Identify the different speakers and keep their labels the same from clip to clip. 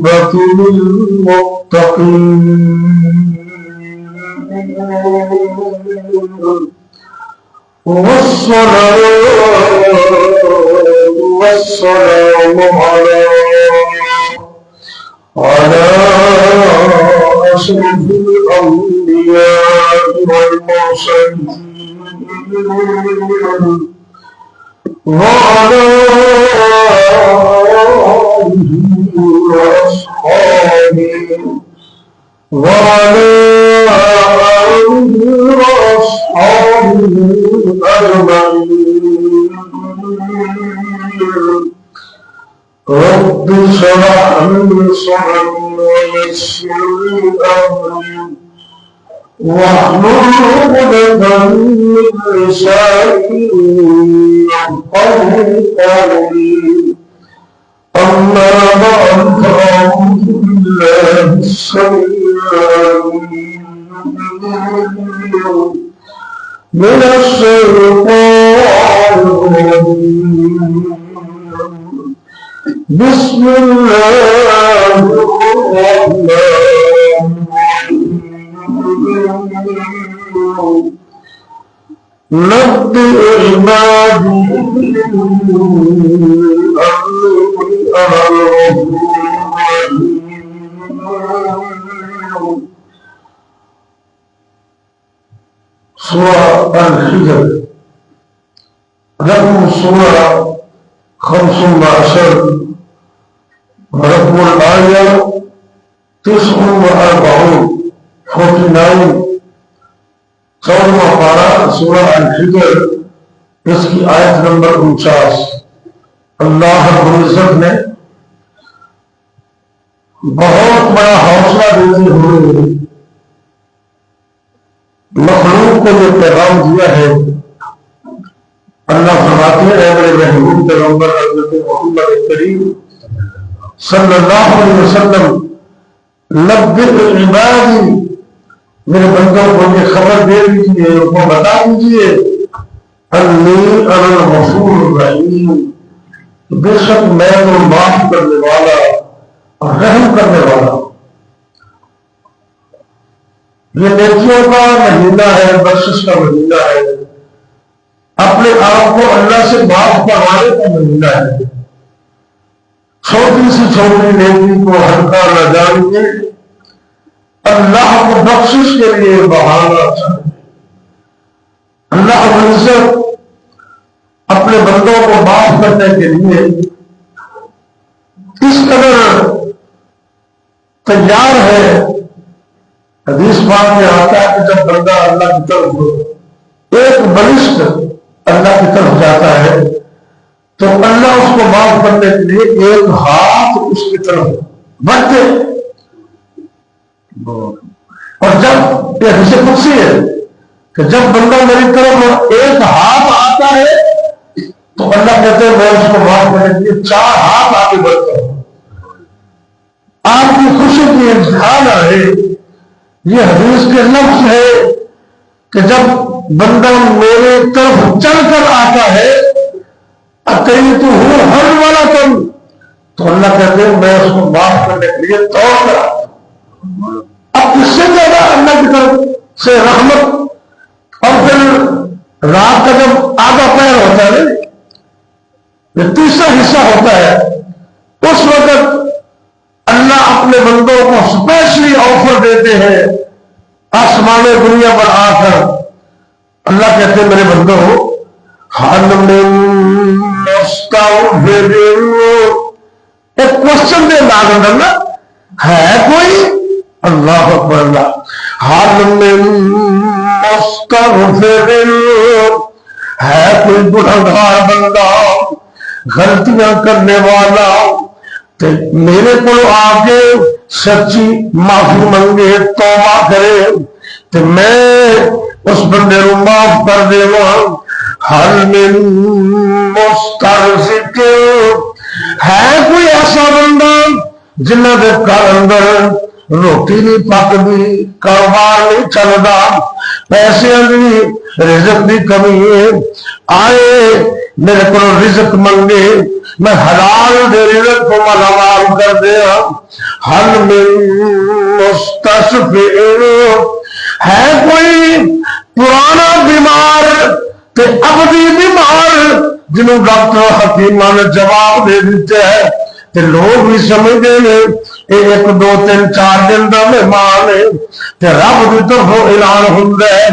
Speaker 1: والعاقبة للمتقين والصلاة والسلام على أشرف الأنبياء والمرسلين وعلى آله وأصحابه أجمعين. رب اشرح لي صدري ويسر لي أمري واحلل عقدة من لساني يفقهوا قولي. أما بعد فأعوذ بالله السميع العليم من الشيطان الرجيم. بسم الله الرحمن الرحيم. نبئ عبادي سورة الحجر رقم السورة 15 رقم الآية 49 14واں پارہ سورہ الحجر اس کی آیت نمبر 49. اللہ رب العزت نے بہت بڑا حوصلہ دیتے ہوئے مخلوق کو یہ پیغام دیا ہے. اللہ فرماتے ہیں اے میرے محبوب پیغمبر حضرت محمد کریم صلی اللہ علیہ وسلم نبئ عبادی میرے بندوں کو یہ خبر دے دیجیے ان کو بتا دیجیے انی انا الغفور الرحیم بے شک میں تو معاف کرنے والا اور رحم کرنے والا. یہ نیکیوں کا مہینہ ہے, بخشش کا مہینہ ہے, اپنے آپ کو اللہ سے معاف کروانے کا مہینہ ہے. چھوٹی سی چھوٹی نیکی کو ہلکا نہ جانیے, اللہ کو بخشش کے لیے بہانا چاہیے. اللہ عزت اپنے بندوں کو معاف کرنے کے لیے اس قدر تیار ہے. حدیث پاک میں آتا ہے کہ جب بندہ اللہ کی طرف ایک بلشت اللہ کی طرف جاتا ہے تو اللہ اس کو معاف کرنے کے لیے ایک ہاتھ اس کی طرف بڑھتے. اور جب یہ حدیث قدسی ہے کہ جب بندہ میری طرف ایک ہاتھ آتا ہے تو اللہ کہتے ہیں میں اس کو معاف کرنے کے لیے 4 ہاتھ آگے بڑھتا ہوں. آپ کی خوشی کی امتحان ہے. یہ حدیث کے لفظ ہے کہ جب بندہ میرے طرف چل کر آتا ہے اتیتہ ہر والا تم تو اللہ کہتے ہیں میں اس کو معاف کرنے کے لیے توڑ کر آتا ہوں. اب اس سے زیادہ اللہ کی طرف سے رحمت. اور پھر رات کا جب آدھا پیر ہوتا ہے یہ تیسرا حصہ ہوتا ہے اس وقت اللہ اپنے بندوں کو اسپیشلی آفر دیتے ہیں. آسمان دنیا پر آ کر اللہ کہتے ہیں میرے بندوں حل من مستغفر ایک کوشچن دے لاگن ڈالنا ہے کوئی. اللہ اکبر. اللہ حل من مستغفر ہے کوئی گنہگار بندہ غلطیاں کرنے والا تو میرے کو آ کے سچی معافی منگے توبہ کرے تو میں اس بندے کو معاف کر دے. حل من مسترزق ہے کوئی ایسا بندہ جنہ دے گھر اندر روٹی نہیں پکتی, کاروبار نہیں چلتا, پیسے نہیں, رزق کی کمی ہے, آئے میرے کو رزق منگے میں حلال دے رزق کو مالامال کر دیا. حل من مستشفع ہے کوئی پرانا بیمار تے ابدی بیمار جنہوں ڈاکٹر حکیمہ نے جواب دے دیتے ہیں تے لوگ بھی سمجھے ہیں ایک دو تین چار دن دا مہمان ہے تے رب دی طرفوں اعلان ہوندا ہے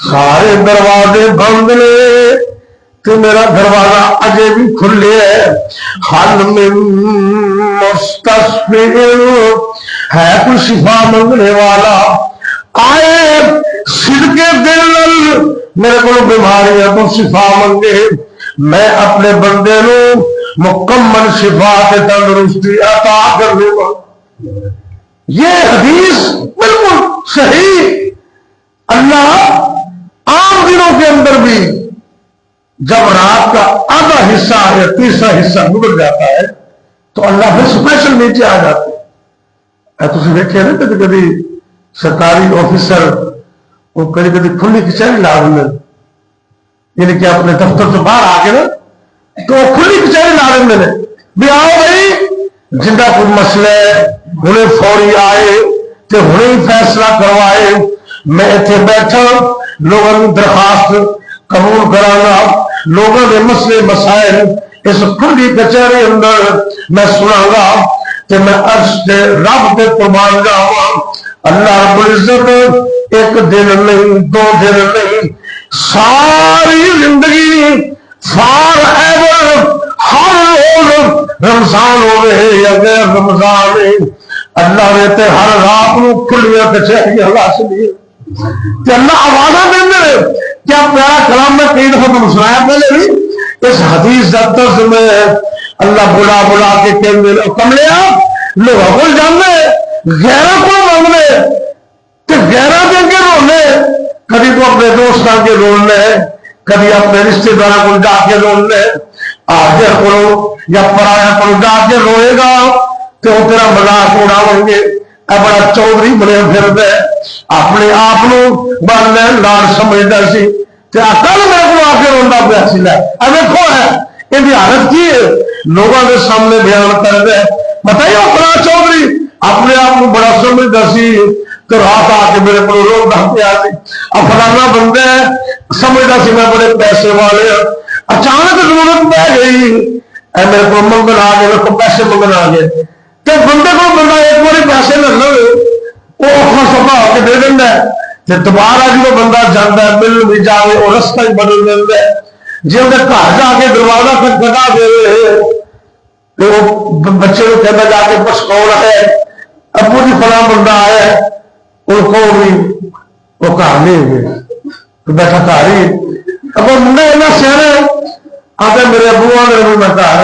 Speaker 1: سارے دروازے بند نے تو میرا دروازہ اجے بھی کھلے ہے. حل من مستشفع ہے کوئی شفا منگنے والا آئے صدقے دل میرے کو بیماری ہے تو شفا منگے میں اپنے بندے نو مکمل شفا کے تندرستی عطا کر دوں گا. یہ حدیث بالکل صحیح. اللہ عام دنوں کے اندر بھی جب رات کا آدھا حصہ یا تیسرا حصہ گزر جاتا ہے تو اللہ پھر اسپیشل نیچے آ جاتے ہیں. تھی دیکھے نا کبھی کبھی سرکاری آفیسر وہ کبھی کبھی کھلی کچہری لا دیں یعنی کہ اپنے دفتر سے باہر آ کے نا تو وہ کھلی کچہری لا دیں بھی آؤ بھائی جنہ کوئی مسئلہ ہنے فوری آئے تو ہنے ہی فیصلہ کروائے. میں اتنے بیٹھا لوگوں کی درخواست قبول کرانا لوگوں کے مسئلے مسائل اس کھلی کچہری اندر میں سنا گا کہ میں عرش کے رب کے قربان جاؤں. اللہ رب العزت ایک دن نہیں دو دن نہیں ساری زندگی فار ایور ہر روز رمضان ہو رہے یا غیر رمضان اللہ نے ہر رات کو کھلیاں کچہری حاصل لی کہ اللہ آوازہ دیں کیا پیارا کلام میں کئی دفعہ تم سنایا پہلے بھی اس حدیث طرز میں اللہ بلا بلا کے کہنے کملے آپ لوگ بول جانے غیرہ کو مانگنے کہ غیرہ دے کے رونے کبھی تو اپنے دوستان کے رولنے کبھی اپنے رشتے داروں کو جا کے رولنے آگے کرو یا پرایا کرو جا کے روئے گا تو وہ تیرا مذاق اڑاؤیں گے. بڑا چودھری بنے پھر دے اپنے آپ بڑھنے لال سمجھتا سی کل میرے کو آ کے روا پیا سی لے دیکھو ہے یہ حالت کی ہے لوگوں کے سامنے بیان کر دے بتائیے اپنا چودھری اپنے آپ کو بڑا سمجھتا سی تو رات آ کے میرے کو روتا پیا سی اب فلانا بندے سمجھتا سی میں بڑے پیسے والے اچانک ضرورت پہ گئی میرے کو منگن آ گئے میرے کو پیسے منگن آ گئے تو بندے کو بندہ ایک بار پیسے نہ لو وہ اپنا سفا ہو کے دے دینا ہے دوبارہ جو بندہ جانا ہے مل بھی جائے وہ رستہ ہی بدل دینا ہے. جی انہیں گھر جا کے دروازہ کھٹکھٹا دے وہ بچے کو کہنا جا کے بس کون ہے ابو جی فلاں بندہ آیا ہے ان کو بھی وہ گھر نہیں ہوئے بیٹھا گھر ہی اب منڈے اتنا سیاح آتے میرے ابو نے میں گھر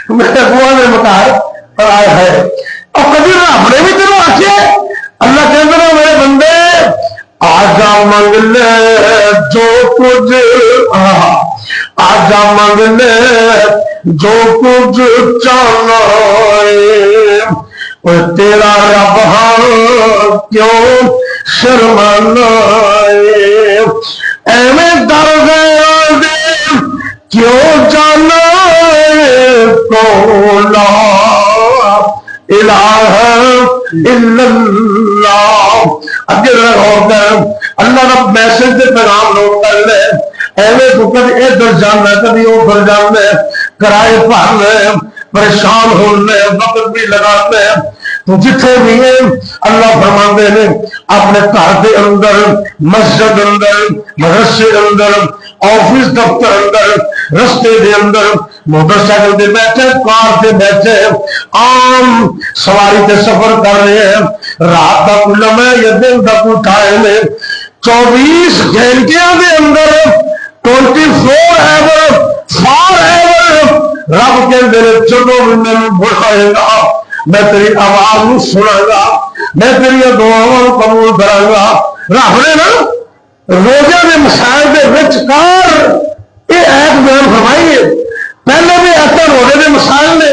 Speaker 1: میرے ابو نے مکار اور آئے ہے اور کبھی رب نے بھی تیروں آخیا اللہ کہتے ہیں میرے بندے آجا منگ لے جو کچھ آجا منگ لے جو کچھ چاہنا ہے تیرا رب ہاں کیوں شرمانا ہے ایویں در گیا دے کیوں جانا کو لا الہ الا اللہ. اگر ہوتا ہے اللہ کا میسج سے پیغام نوٹ کر لے ایویں تو کبھی ادھر جانا کبھی ادھر جانا کرائے بھرنا پریشان ہونے وقت بھی لگاتے تو جتنے بھی ہیں اللہ فرماندے نے اپنے گھر کے اندر مسجد اندر مدرسے اندر آفس دفتر اندر رستے دے اندر موٹر سائیکل دے بیٹھے کار دے بیٹھے عام سواری تے سفر کر رہے ہیں رات کا کوئی لمحہ یا دن کا کوئی ٹائم ہے 24 گھنٹیاں دے اندر 24 ایور فار ایور رب کے دل چلو میں بلائے گا میں تیری آواز کو سنا گا میں تیری دعاؤں قبول کرا گا. رب نے نا روزے کے مسائل کے وچکار یہ ایت بیان فرمائی ہے. پہلے بھی ایسا روزے کے مسائل نے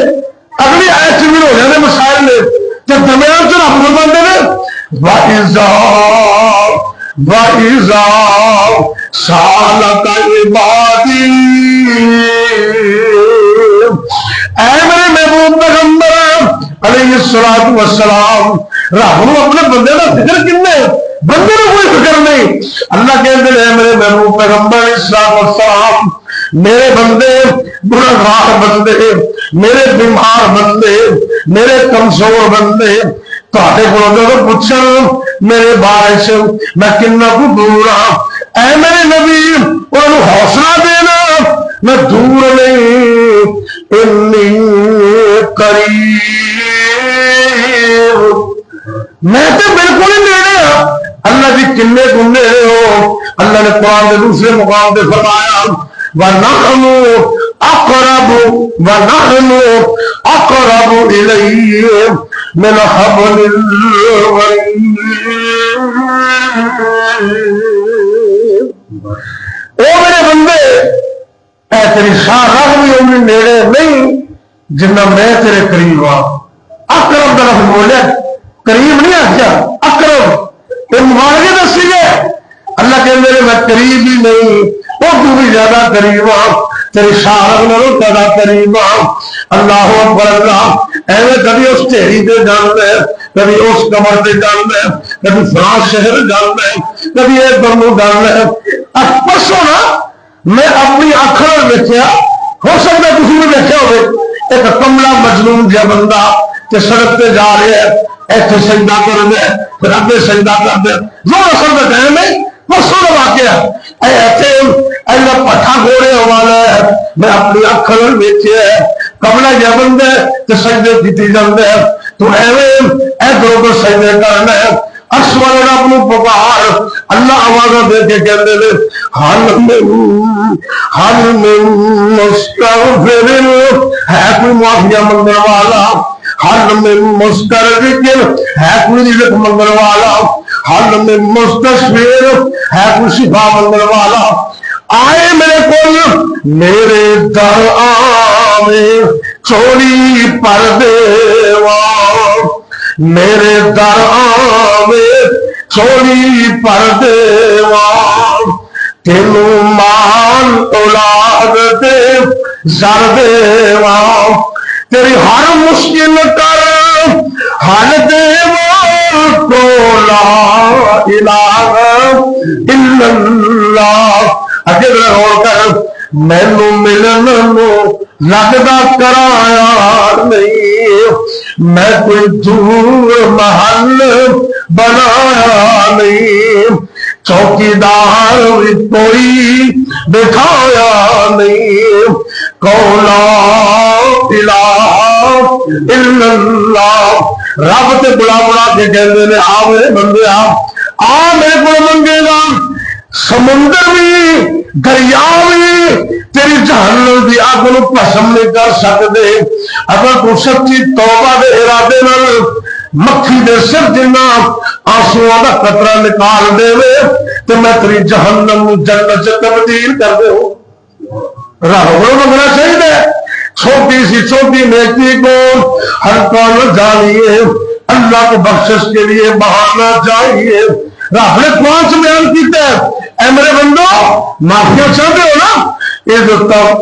Speaker 1: اگلی ایت بھی روزے کے مسائل نے تو درمیان سے رب فرماتے ہیں وَإِذَا سالک عبادی، اے میرے محبوب پیغمبر علیہ الصلوۃ والسلام، رب نو اپنے بندے کا فکر کنے، بندے کو کوئی فکر نہیں۔ اللہ کہتے ہیں میرے محبوب پیغمبر علیہ الصلوۃ والسلام، میرے بندے گنہگار بندے، میرے بیمار بندے، میرے کمزور بندے تہاڈے کولوں جدوں پوچھن میرے بارے چ میں کنا کو دور ہاں، اے میرے نبی انہوں حوصلہ دینا میں دور نہیں، انی قریب، میں تو بالکل ہی نیڑے ہاں۔ اللہ جی کنے گنے ہو، اللہ نے قرآن کے دوسرے مقام پہ فرمایا وَنَحْنُ أَقْرَبُ إِلَيْهِ مِنْ حَبْلِ الْوَرِيدِ۔ او میرے بندے، اے تیری شاہ رگ بھی انہیں نیڑے نہیں جنہ میں تیرے قریب ہاں۔ اقرب کا لفظ بولے، قریب نہیں آخیا، اقرب یہ مبارکے دسی ہے۔ اللہ کہ میرے میں قریب ہی نہیں، وہ تو بھی زیادہ قریب ہاں، تیری شاہ رگ زیادہ قریب ہاں۔ اللہ اکبر اللہ، ایویں کبھی اس ٹھیری تے جان ہے، کبھی اس کمر تے جان ہے، کبھی فرانس شہر جان ہے، کبھی ایک بنو جان ہے۔ پرسوں نا میں اپنی اکھاں ویکھیا، ہو سکتا ہے تسی بھی ویکھیا ہوئے، ایک کملا مجنون جہا بندہ تے سڑک تے جا رہا ہے، ایتھے سجدہ کر دے پھر اگے سجدہ کر دے، زور اثر کا ٹائم ہے، پرسوں کا واقعہ اے ایتھے ایسا پٹھا گھوڑے والا ہے، میں اپنی اکھاں ویکھیا ہے، کملا جہا بندہ تے سجدے کیتے جاندے تو ایویں ادھر ادھر سجدے کرنا ہے۔ عرش والے رب نو پکار، اللہ آواز دے کے کہندے نے حل من مستغفر، ہے کوئی معافیا منگن والا، حل من مسترزق، ہے کوئی رزق منگن والا، حل من مستشفیر، ہے کوئی شفا منگن والا، آئے میرے کو میرے در آوے چوری پر دیوان، میرے در آوے چوری پر دیوان، تینوں مال اولاد دے زر دیوان، تیری ہر مشکل کر حل دیوان، کو لا الہ الا اللہ۔ اگر ہو کر مینو ملن لگتا کرایا نہیں، میں کوئی دور محل بنایا نہیں، چوکیدار کوئی بٹھایا نہیں، قولا الہ الا اللہ۔ رب تے بلا بلا کے کہتے ہیں آ میرے بندے آ میرے کو منگے گا، سمندر بھی دریا بھی تیری جہنم دی اگ نو پسم نہیں کر سکتے، اگر تو سچی توبہ دے ارادے نال مکھی دے سر جنا آنسواں دا قطرہ نکال دے تے میں تیری جہنم نو جنت چ تبدیل کر دے ہو۔ رب کو منگنا چاہیے، چھوٹی سی چھوٹی نیکی کو ہر کون جانیے، اللہ کو بخشش کے لیے بہانا چاہیے۔ رب نے قرآن سے بیان کیتا ہے، اے میرے بندو معافیا چاہتے ہو نا،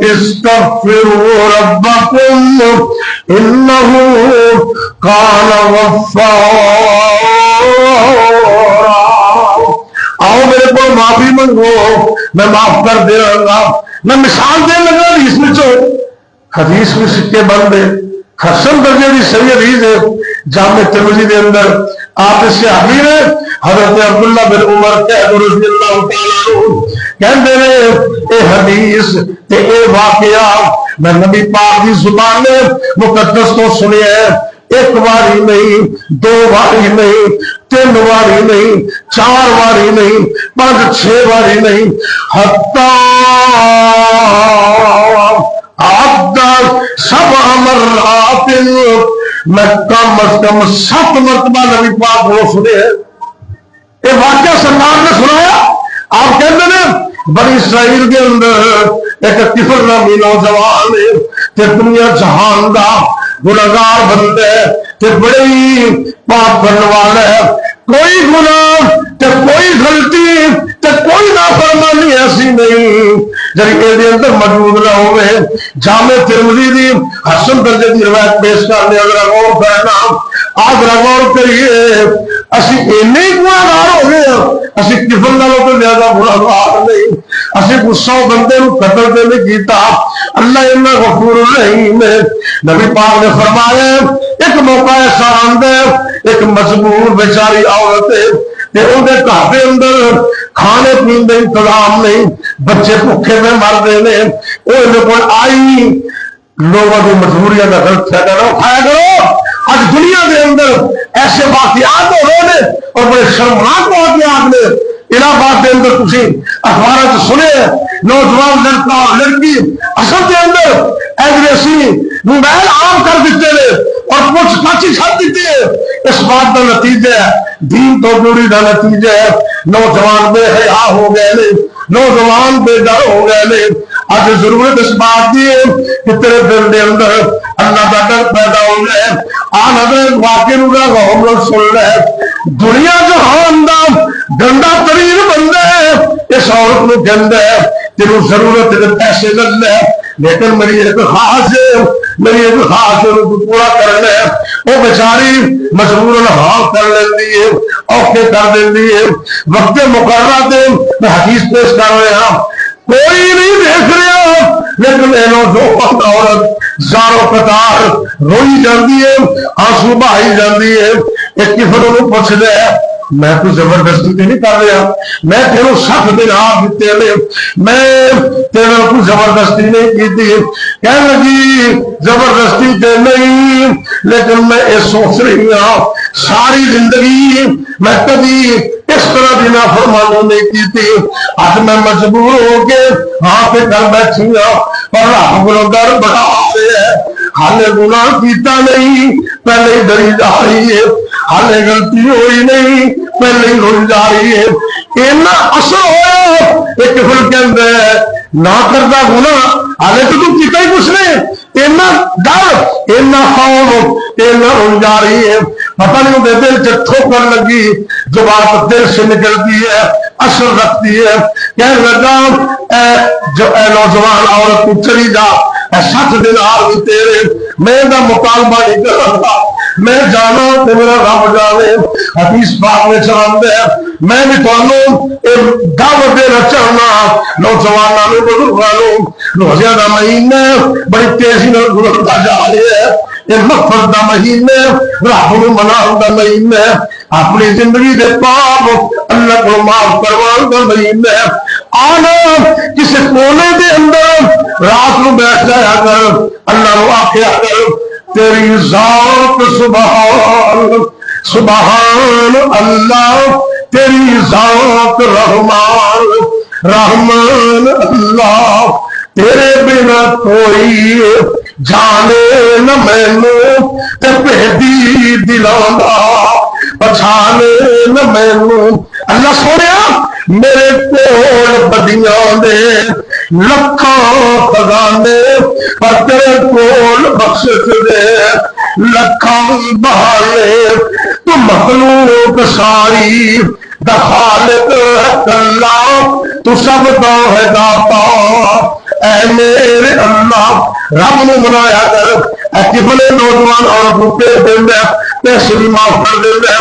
Speaker 1: استغفروا ربکم انہ کان غفارا، آؤ میرے کو معافی منگو میں معاف کر دے رہا گا۔ میں مثال دے لگا حدیث میں چو، حدیث میں سکے بندے حسن درجے کی صحیح حدیث ہے، جامع ترمذی کے اندر آپ اس سے حبیب ہے حضرت عبداللہ بن عمر رضی اللہ تعالیٰ عنہ کہتے ہیں اے حدیث تے اے واقعہ میں نبی پاک کی زبان میں مقدس تو سنے ہیں، ایک باری نہیں، دو باری نہیں، تین باری نہیں، چار باری نہیں، پانچ چھ باری نہیں، حتی سبع مرات، میں کم از کم 7 مرتبہ نبی پاک کو سنے ہیں۔ یہ واقعہ سرکار نے سنایا، آپ کہتے ہیں بنی اسرائیل کے اندر ایک طفل نامی نوجوان ہے تے دنیا جہان دا گنہگار بندہ ہے تے بڑے ہی پاک کرنے والا ہے، کوئی گناہ تے کوئی غلطی تے کوئی نافرمانی ایسی نہیں جڑی اے اندر موجود نہ ہوئے. جامع ترمذی دی حسن درجے دی روایت پیش کرنے اگر غور کرنا آج غور کریے اسی اینے گناہگار ہو گئے اسی کفر نالوں تو زیادہ گناہگار نہیں. اسی کو 100 بندے نو قتل تے نہیں کیتا. اللہ انہ غفور الرحیم ہے. نبی پاک نے فرمایا ایک موقع ایسا آندا ہے ایک مجبور بیچاری عورت ہے تے اون دے گھر دے اندر کھانے پینے کا انتظام نہیں بچے بھوکے میں مرتے ہیں. وہ کول آئی لوگوں کی مجبوریاں کا غلط فائدہ نہ اٹھایا کرو. آج دنیا کے اندر ایسے واقعات ہو رہے ہیں اور بڑے شرمناک واقعات نے الہباد کے اندر تھی اخبار سنے نوجوان لڑکا اور لڑکی اصل کے اندر ایگریسی موبائل عام کر دیتے ہیں اور کچھ کچھ چھڑ دیتے ہیں. اس بات کا نتیجہ ہے دین تو جڑی کا نتیجہ ہے نوجوان بے حیا ہو گئے نوجوان بے ڈر ہو گئے. آج ضرورت اس بات کی ہے کہ تیرے دل کے اندر اللہ کا ڈر پیدا ہو جائے. آن اگر واقعی سن رہے دنیا جہان دا گندا ترین بندہ ہے اس عورت کو گندا ہے تیروں ضرورت ہے پیسے لگنا ہے لیکن میری ایک خاص پورا کرنا ہے. وہ بیچاری مجبور حال کر لینی ہے اوکے کر دینی ہے. وقت مقررہ دے میں حدیث پیش کر رہا کوئی نہیں دیکھ رہا لیکن نوجوان عورت زارو قطار روئی جاندی ہے آنسو بہائی جاندی ہے. ایک کسی کو پوچھ دے میں کوئی زبردستی نہیں کر رہا میں تیروں 7 دن آپ دیتے ہیں میں تیروں کوئی زبردستی نہیں کی. کہنے لگی زبردستی تے نہیں لیکن میں یہ سوچ رہی ہوں ساری زندگی میں کبھی اس طرح کی نافرمانی نہیں کی تھی. آج میں مجبور ہو کے ہاں پہ کر بیٹھی ہوں پر رب کو ڈر بڑا ہے حالے گناہ کیتا نہیں پہلے ہی ڈری جا رہی ہے حالے غلطی ہوئی نہیں پہلے ہی روئی جا رہی ہے. اینا اثر ہوا ایک کفر کے اندر نہ کرتا گناہ حالے تو تم کیتا ہی کچھ نہیں اینا ڈر اینا خوف اینا روئی جا رہی ہے. پتہ نہیں دے دل سے ٹھوکر لگی جو بات دل سے نکلتی ہے اثر رکھتی ہے. کہنے لگا جو اے نوجوان عورت تو چلی جا 7 دن آ گئی تیرے میں دا مطالبہ نہیں کر رہا میں جانا تے میرا رب جانے. حدیث پاک میں چاہتے ہیں میں بھی تمہوں دعوت دینا چاہنا نوجوانوں نے بزرگوں روزیاں دا مہینہ بڑی تیزی نال گزرتا جا رہا ہے. یہ مغفرت دا مہینہ رب نوں مناؤ دا مہینہ اپنی زندگی دے پاپ اللہ کو معاف کروان دا مہینہ. آنا کسی کونے دے اندر رات کو بیٹھ جایا کر اللہ کو آخیا کر تیری ذات سبحان سبحان اللہ تیری ذات رحمان رحمان اللہ تیرے بنا کوئی جانے نہ مینوں تے پہدی دلانا پچھانے نہ مینوں. اللہ سونیا میرے کول بدیاں دے لکھاں خزانے پر تیرے کول بخشش دے لکھاں بہانے. تو مخلوق ساری دا خالق اللہ تو سب دا ہے داتا اے میرے اللہ. رب نے بنایا کر ایسی بڑے نوجوان عورت کو پیش دینا پیسے بھی معاف کر دینا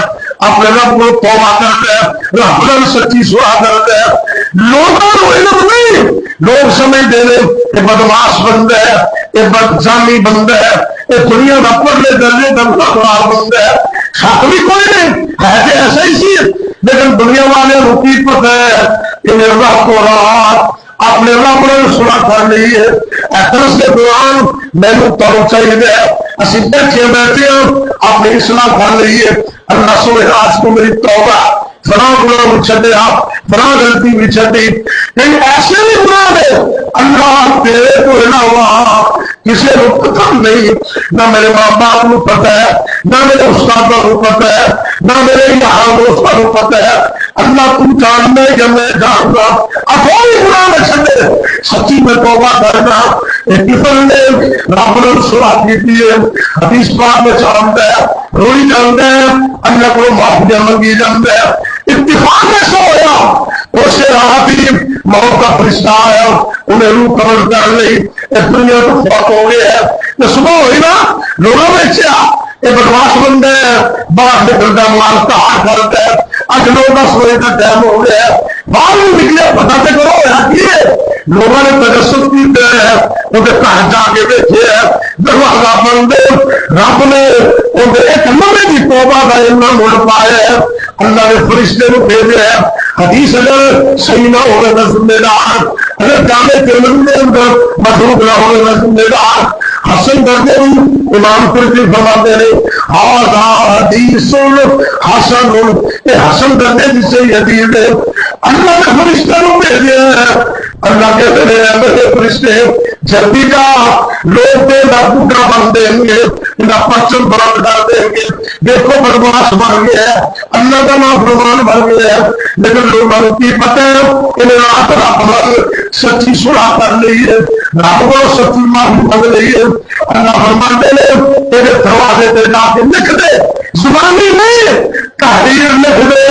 Speaker 1: اپنے رب کو توبہ کرتا ہے رب نے سچی سوا کرتا ہے. لوگوں کو علم نہیں لوگ سمجھتے ہیں یہ بدماش بندہ ہے یہ بدزامی بندہ ہے یہ دنیا کا پڑھنے درجے کا خراب بندہ ہے. شک بھی کوئی نہیں ہے کہ ایسا ہی سی لیکن دنیا والے کو کی پتہ ہے کہ رب کو رات اپنے رب نے سنا کر لی ہے. احترس کے دوران میں نے تو چاہیے اسی بیٹھے بیٹھے اپنی اصلاح کر لی ہے. اللہ سونے آج کو میری توبہ فلاں گناہ چھڈے آپ فلاں غلطی بھی چھڈی کہیں ایسے بھی گناہ دے اللہ تیرے کو علاوہ کسی کو پتہ نہیں نہ میرے ماں باپ کو پتہ ہے نہ میرے استادوں کو پتہ ہے نہ میرے یہاں دوستوں کو پتہ ہے. اللہ تو جاننے کہ میں جانتا اپنی گناہ میں چھڈے سچی میں توبہ کرنا. ایک کفر نے رب نے سنا کی ہے حدیث پاک میں چاہتا ہے روئی جانتا ہے اللہ کو معافی منگی جانتا ہے. ایک انتفاق ایسا ہوا اس رات ہی موت کا فرشتہ آیا انہیں روح قبض کر لی دنیا تو فوت ہو گیا ہے تو صبح ہوئی نا لوگوں میں یہ بدماش بندے باہر نکلتا مال کہاں کرتا ہے اج 9-10 بجے کا ٹائم ہو گیا ہے باہر نکلے پتا تو کرو ہے لوگوں نے تجسس کیتے ہیں انہیں گھر جا کے دیکھے ہے دروازہ بند رب نے انہیں ایک نمبر کی توبہ کا علم مڑ پایا ہے اللہ نے فرشتے کو بھیجے ہے حدیث اگر صحیح نہ ہوگا نہ ذمہ دار اگر جامع ترمذی کے اندر متروک نہ ہوگا نہ ذمہ دار حسن کرتے ہوئے امام قرطبی فرماتے ہیں ھذا حدیث حسن یہ حسن کرنے جس سے یہ حدیث ہے اللہ نے فرشتے کو بھیجے ہیں اللہ کہتے ہیں میرے فرشتے جلدی جا لوگ ڈاکو کا بن دیں گے پرچم بلند کر دیں گے دیکھو بدماش بن گیا ہے اللہ کا نافرمان بن گیا ہے لیکن لوگوں کی پتہ ہے انہیں رات رات سچی سنا کر لی ہے رات کو سچی معافی مانگ لی ہے اللہ فرماتے ہیں تیرے دروازے پہ جا کے لکھ دے زبانی نہیں تحریر لکھ دے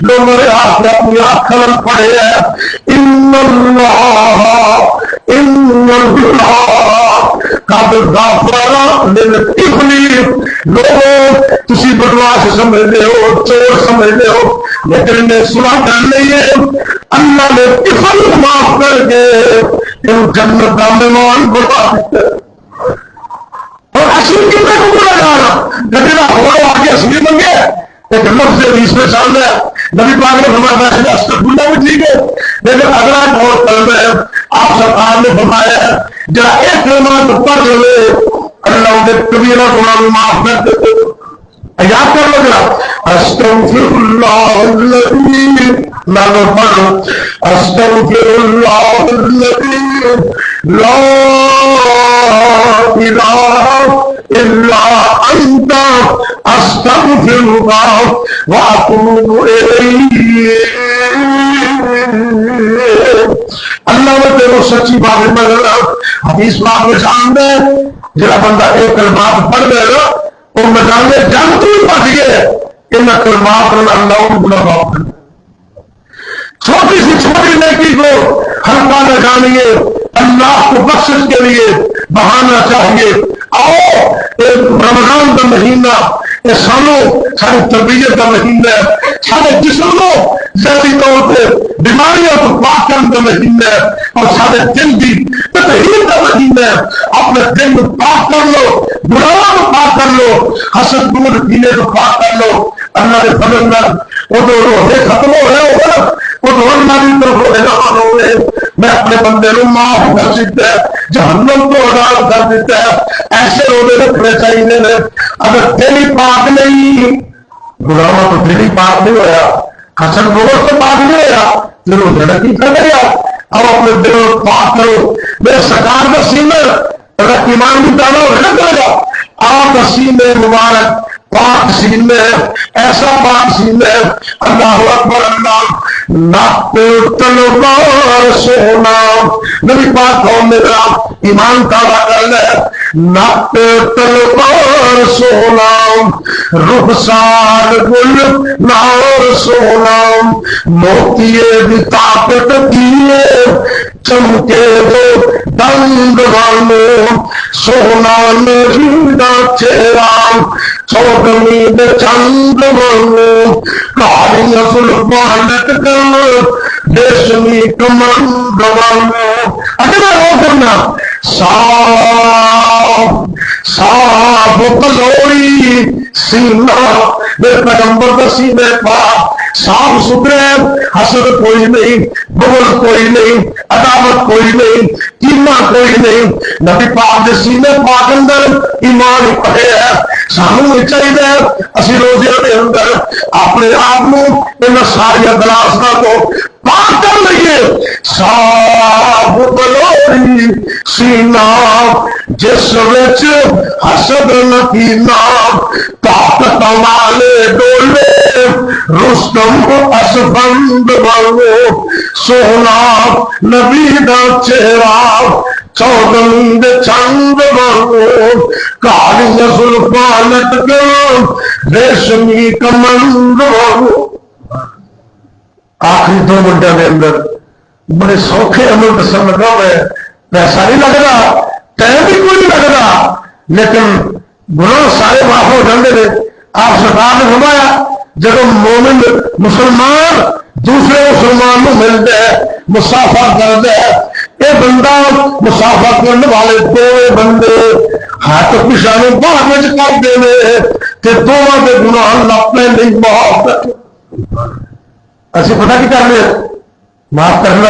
Speaker 1: لوگ میرے ہاتھ میں اپنی آنکھ کھلن پڑے ہیں ان قد غفر للطفل لوگ تسی بدماش سمجھتے ہو چور سمجھتے ہو لیکن انہیں سنا کر نہیں ہے اللہ نے طفل معاف کر کے ان جنت کا مہمان بنا دیتے اور اصل کی میں کو بولا جا رہا لیکن ہو آگے اصلی منگے ایک لفظ حدیث میں شامل ہے نبی پاک نے فرمایا ہے استغفر بھی ٹھیک ہے لیکن اگلا ایک اور کلمہ ہے آپ سرکار نے فرمایا ہے جہاں ایک کلمہ پڑھ لے اللہ انہیں کبیرہ گناہ بھی معاف کر دیتے یاد کر لو جا استغفر اللہ الذی لا پڑھ استغفر اللہ الذی لا الہ الا انت استغفرک واتوب الیک اللہ نے تیرے سچی بات میں حدیث پاک میں شامل ہے جڑا بندہ ایک کلمات پڑھ دے گا وہ میدان میں جنگ تو ہی بچ گئے ان کلمات اللہ ان گناہ معاف کر چھوٹی سی چھوٹی نیکی کو ہلکا نہ جانیے اللہ کو بخشش کے لیے بہانا چاہیے آؤ رمضان کا مہینہ یہ سانو ساری تربیت کا مہینہ ہے سارے جسم کو ذاتی طور پہ بیماریوں کو پاک کرنے کا مہینہ ہے اور سارے دل بھی تطہیر کا مہینہ ہے اپنے دل کو پاک کر لو گناہوں کو پاک کر لو حسد دور پینے کو پاک کر لو اللہ کے فضل میں وہ تو روحے ختم ہو رہے ہوگا وہ تو ہماری طرف اعلان ہو رہے میں اپنے بندے کو معاف کر دیتا ہے جہنم کو آزاد کر دیتا ہے ایسے روزے رکھنے چاہیے اگر دل ہی پاک نہیں گناہوں تو دل ہی پاک نہیں ہوا حسن بہت سے پاک نہیں ہوا تو روزے رکھی کر گیا اب اپنے دل کو پاک کرو میرے سرکار کا سینہ اگر ایمان بھی پیدا ہو رہا کرے گا آپ کا سینہ مبارک پاک سین ہے ایسا پاک سین ہے اللہ اکبر اللہ نہ تلوار سونا نبی پاک قوم میں ایمان کا کر لے نہ تلوار سونا رخسار گل نار سونا موتیے بھی طاقت دیے چمکے وہ دنگ والوں سونا میرا چہرہ چودمی میں چند والوں کاری سلطان کر دیشمی کمند والوں اگر وہ کرنا صاف کلوری سینہ میرے پیغمبر کا سینے پاک صاف ستھرے حسد کوئی نہیں بغض کوئی نہیں عداوت کوئی نہیں کینہ کوئی نہیں نبی پاک کے سینے پاک اندر ایمان پڑے ہے سانو چاہیے اسی روزے کے اندر اپنے آپ ان ساری گلاساں کو پاک کر لئیے صاف کلوری سینہ جس وچ حسد نہ کینہ طاقت والے ڈولے رستم اسفند والو سونا نبی دا چہرہ چودم چند والو کالی زلفاں لٹکن ریشمی کمند والو آخری 2 منٹوں کے اندر بڑے سوکھے عمل دسن لگا میں پیسہ نہیں لگتا ٹائم بھی کوئی نہیں لگتا لیکن گناہ سارے معاف ہو جاتے ہیں آپ سرکار نے فرمایا جب مومن مسلمان دوسرے مسلمان کو ملتے ہیں مسافہ کرتے ہیں یہ بندہ مسافہ کرنے والے 2 بندے ہاتھ پچھانے باہر میں کرتے ہیں کہ دونوں کے گناہ لپنے نہیں معاف اسی پتہ کی کرنے معاف کرنا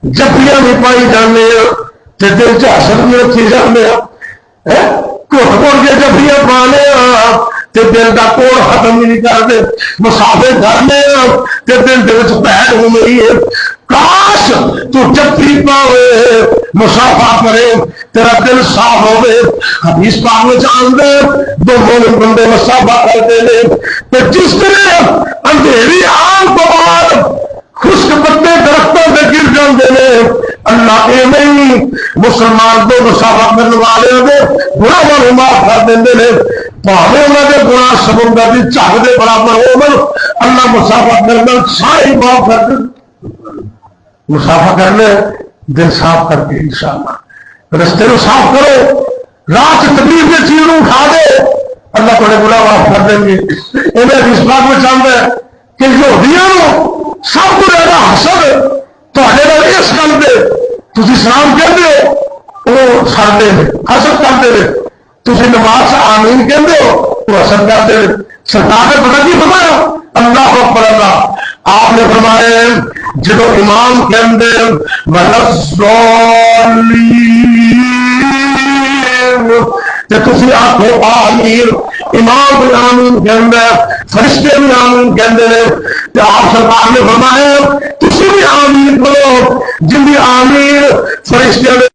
Speaker 1: جبیاں بھی پائی جانے تے دل چ حسد بھی رکھی جانے گھٹ گھٹ کے جبیاں پانے تے دل کا کوڑ ختم نہیں کرتے مسافے کرنے تے دل دے پیڑ ہو گئی ہے کاش تو جبی پاوے مسافہ کرے تیرا دل صاف ہوئے حدیث پاک میں جان دے 2 مومن بندے مسافہ کرتے ہیں تے جس طرح اندھیری آن کو بعد خشک پتے درختوں سے گر جاتے ہیں اللہ کے نہیں مسلمان کو مسافہ کرنے والے گناہ معاف کر دیں پاوے انہوں کے گناہ سمندر کی چاہ دے برابر ہو اللہ مسافہ کرنا سارے معاف کر دیں مسافہ کرنے دل صاف کر کے انشاءاللہ رستے کو صاف کرو رات تکلیف کی چیز اٹھا دے اللہ تھوڑے گناہ معاف کر دیں گے انہیں اس بات میں چاہتا ہے کہ یہودیاں سب کو زیادہ حسد تے اس گل پہ تھی سلام کہتے ہو وہ سڑتے ہیں حسد کرتے ہیں تھی نماز آمین کہتے ہو وہ حسد کرتے ہیں سرکار نے پتہ کی فرمایا اللہ اکبر اللہ آپ نے فرمایا جب امام کہتے تھی آخو آمین امام بھی آمین کہہ فرشتے بھی آمین کہتے ہیں آپ سرکار نے فرمایا تھی بھی آمین کرو جن کی آمین فرشتے نے